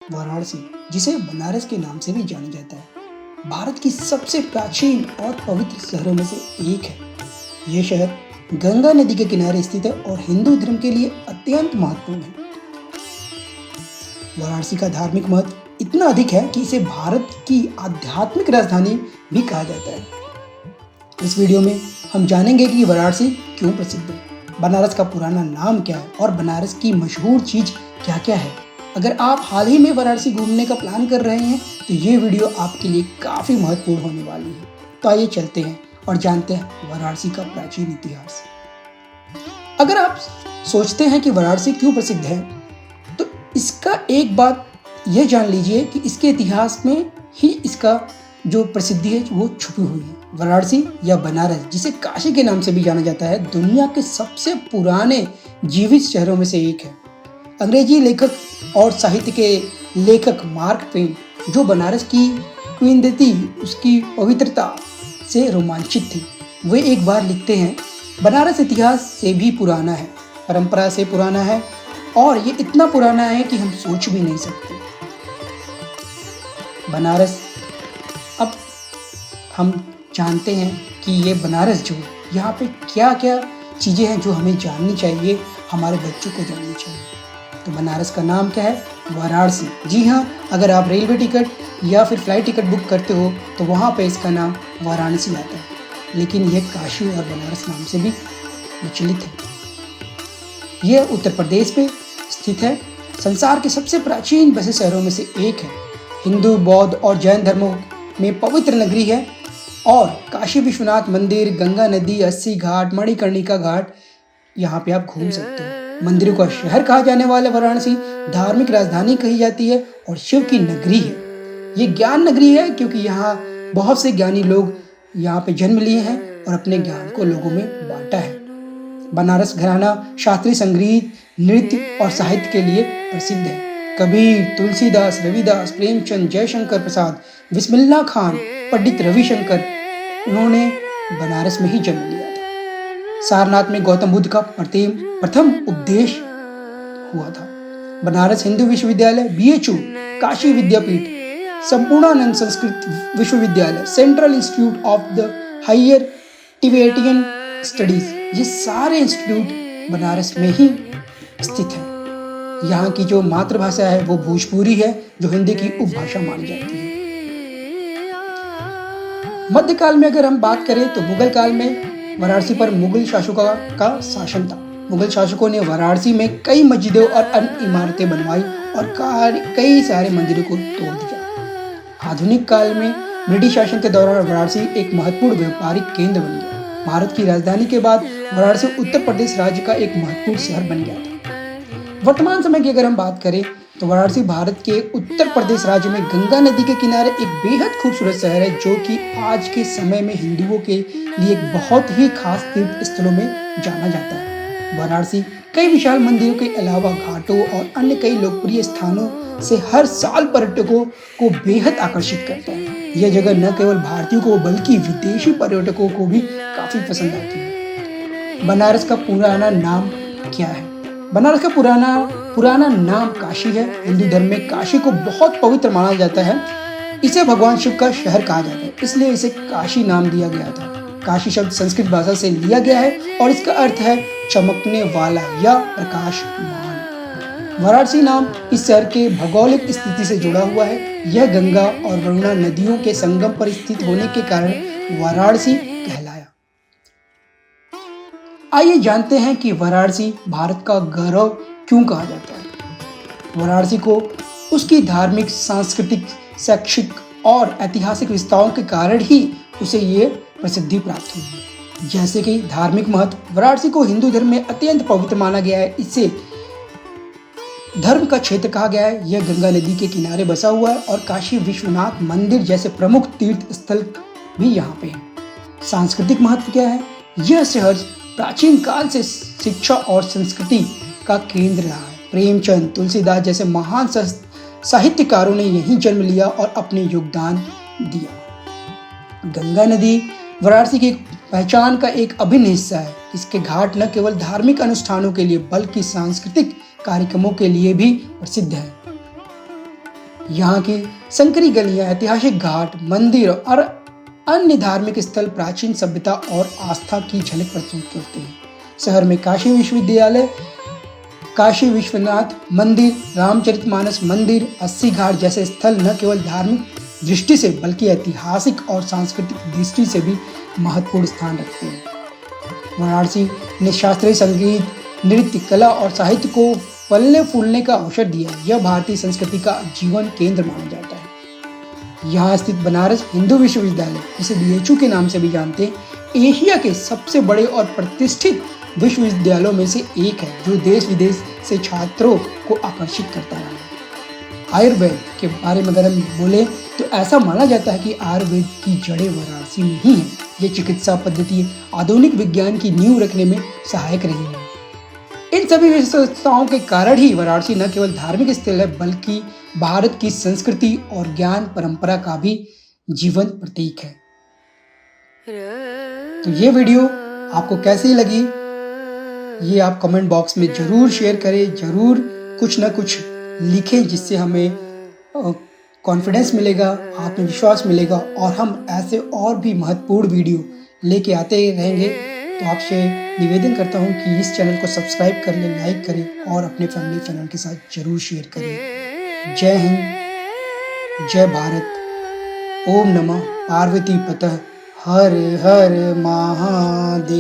वाराणसी, जिसे बनारस के नाम से भी जाना जाता है, भारत की सबसे प्राचीन और पवित्र शहरों में से एक है। यह शहर गंगा नदी के किनारे स्थित है और हिंदू धर्म के लिए अत्यंत महत्वपूर्ण है। वाराणसी का धार्मिक महत्व इतना अधिक है कि इसे भारत की आध्यात्मिक राजधानी भी कहा जाता है। इस वीडियो में हम जानेंगे कि वाराणसी क्यों प्रसिद्ध है, बनारस का पुराना नाम क्या है और बनारस की मशहूर चीज क्या क्या है। अगर आप हाल ही में वाराणसी घूमने का प्लान कर रहे हैं तो ये वीडियो आपके लिए काफी महत्वपूर्ण होने वाली है। तो आइए चलते हैं और जानते हैं वाराणसी का प्राचीन इतिहास। अगर आप सोचते हैं कि वाराणसी क्यों प्रसिद्ध है, तो इसका एक बात यह जान लीजिए कि इसके इतिहास में ही इसका जो प्रसिद्धि है वो छुपी हुई है। वाराणसी या बनारस, जिसे काशी के नाम से भी जाना जाता है, दुनिया के सबसे पुराने जीवित शहरों में से एक है। अंग्रेजी लेखक और साहित्य के लेखक मार्क ट्वेन, जो बनारस की किंवदंती, उसकी पवित्रता से रोमांचित थे, वे एक बार लिखते हैं, बनारस इतिहास से भी पुराना है, परंपरा से पुराना है और ये इतना पुराना है कि हम सोच भी नहीं सकते। बनारस, अब हम जानते हैं कि ये बनारस जो यहाँ पे क्या क्या चीज़ें हैं जो हमें जाननी चाहिए, हमारे बच्चों को जाननी चाहिए। तो बनारस का नाम क्या है? वाराणसी। जी हाँ, अगर आप रेलवे टिकट या फिर फ्लाइट टिकट बुक करते हो तो वहाँ पे इसका नाम वाराणसी आता है, लेकिन यह काशी और बनारस नाम से भी प्रचलित है। यह उत्तर प्रदेश पे स्थित है। संसार के सबसे प्राचीन बसे शहरों में से एक है। हिंदू, बौद्ध और जैन धर्मों में पवित्र नगरी है और काशी विश्वनाथ मंदिर, गंगा नदी, अस्सी घाट, मणिकर्णिका घाट, यहाँ पे आप घूम सकते हो। मंदिरों का शहर कहा जाने वाला वाराणसी धार्मिक राजधानी कही जाती है और शिव की नगरी है। ये ज्ञान नगरी है क्योंकि यहाँ बहुत से ज्ञानी लोग यहाँ पे जन्म लिए हैं और अपने ज्ञान को लोगों में बांटा है। बनारस घराना शास्त्रीय संगीत, नृत्य और साहित्य के लिए प्रसिद्ध है। कबीर, तुलसीदास, रविदास, प्रेमचंद, जयशंकर प्रसाद, बिस्मिल्लाह खान, पंडित रविशंकर, उन्होंने बनारस में ही जन्म लिया था। सारनाथ में गौतम बुद्ध का प्रथम उपदेश हुआ था। बनारस हिंदू विश्वविद्यालय, BHU, Kashi Vidyapeeth, Sampurnanand Sanskrit Vishwavidyalaya, central institute of the higher Tibetan studies, ये सारे इंस्टीट्यूट बनारस में ही स्थित हैं। यहाँ की जो मातृभाषा है वो भोजपुरी है, जो हिंदी की उपभाषा मानी जाती है। मध्यकाल में अगर हम बात करें तो मुगल काल में वाराणसी पर मुगल शासकों का शासन था। मुगल शासकों ने वाराणसी में कई मस्जिदों और अन्य इमारतें बनवाई और कई सारे मंदिरों को तोड़ दिया। आधुनिक काल में ब्रिटिश शासन के दौरान वाराणसी एक महत्वपूर्ण व्यापारिक केंद्र बन गया। भारत की राजधानी के बाद वाराणसी उत्तर प्रदेश राज्य का एक महत्वपूर्ण शहर बन गया था। वर्तमान समय की अगर हम बात करें तो वाराणसी भारत के उत्तर प्रदेश राज्य में गंगा नदी के किनारे एक बेहद खूबसूरत शहर है, जो कि आज के समय में हिंदुओं के लिए एक बहुत ही खास तीर्थ स्थलों में जाना जाता है। वाराणसी कई विशाल मंदिरों के अलावा घाटों और अन्य कई लोकप्रिय स्थानों से हर साल पर्यटकों को बेहद आकर्षित करता है। यह जगह न केवल भारतीयों को बल्कि विदेशी पर्यटकों को भी काफी पसंद आती है। बनारस का पुराना नाम क्या है? बनारस का पुराना नाम काशी है। हिंदू धर्म में काशी को बहुत पवित्र माना जाता है। इसे भगवान शिव का शहर कहा जाता है, इसलिए इसे काशी नाम दिया गया था। काशी शब्द संस्कृत भाषा से लिया गया है और इसका अर्थ है चमकने वाला या प्रकाशमान। वाराणसी नाम इस शहर के भौगोलिक स्थिति से जुड़ा हुआ है। यह गंगा और वरुणा नदियों के संगम पर स्थित होने के कारण वाराणसी कहलाया। आइए जानते हैं कि वाराणसी भारत का गौरव क्यों कहा जाता है। वाराणसी को उसकी धार्मिक, सांस्कृतिक, शैक्षिक और ऐतिहासिक विशेषताओं के कारण ही उसे ये प्रसिद्धि प्राप्त हुई है। जैसे कि धार्मिक महत्व, वाराणसी को हिंदू धर्म में अत्यंत पवित्र माना गया है। इसे धर्म का क्षेत्र कहा गया है। यह गंगा नदी के किनारे बसा हुआ है और काशी विश्वनाथ मंदिर जैसे प्रमुख तीर्थ स्थल भी यहाँ पे हैं। सांस्कृतिक महत्व क्या है? यह शहर प्राचीन काल से शिक्षा और संस्कृति का केंद्र रहा है। प्रेमचंद, तुलसीदास जैसे महान साहित्यकारों ने यहीं जन्म लिया और अपने योगदान दिया। गंगा नदी वाराणसी की पहचान का एक अभिन्न हिस्सा है। इसके घाट न केवल धार्मिक अनुष्ठानों के लिए बल्कि सांस्कृतिक कार्यक्रमों के लिए भी प्रसिद्ध है। यहाँ की संकरी गलियां, ऐतिहासिक घाट, मंदिर और अन्य धार्मिक स्थल प्राचीन सभ्यता और आस्था की झलक प्रस्तुत करते हैं। शहर में काशी विश्वविद्यालय, काशी विश्वनाथ मंदिर, रामचरितमानस मंदिर, 80 घाट जैसे स्थल न केवल धार्मिक दृष्टि से बल्कि ऐतिहासिक और सांस्कृतिक दृष्टि से भी महत्वपूर्ण स्थान रखते हैं। वाराणसी ने शास्त्रीय संगीत, नृत्य, कला और साहित्य को पलने फूलने का अवसर दिया। यह भारतीय संस्कृति का जीवन केंद्र माना जाता है। यहाँ स्थित बनारस हिंदू विश्वविद्यालय, जिसे बीएचयू के नाम से भी जानते हैं, एशिया के सबसे बड़े और प्रतिष्ठित विश्वविद्यालयों में से एक है, जो देश विदेश से छात्रों को आकर्षित करता है। आयुर्वेद के बारे में अगर हम बोले तो ऐसा माना जाता है कि आयुर्वेद की जड़ें वाराणसी में ही हैं। ये चिकित्सा पद्धति आधुनिक विज्ञान की नींव रखने में सहायक रही है। इन सभी विशेषताओं के कारण ही वाराणसी न केवल धार्मिक स्थल है बल्कि भारत की संस्कृति और ज्ञान परंपरा का भी जीवंत प्रतीक है। तो ये वीडियो आपको कैसी लगी, ये आप कमेंट बॉक्स में जरूर शेयर करें, जरूर कुछ ना कुछ लिखें, जिससे हमें कॉन्फिडेंस मिलेगा, आत्मविश्वास मिलेगा और हम ऐसे और भी महत्वपूर्ण वीडियो लेके आते रहेंगे। तो आपसे निवेदन करता हूँ कि इस चैनल को सब्सक्राइब कर लें, लाइक करें और अपने फैमिली चैनल के साथ जरूर शेयर करें। जय हिंद, जय भारत। ओम नमः पार्वती पतः हर हर महादेव।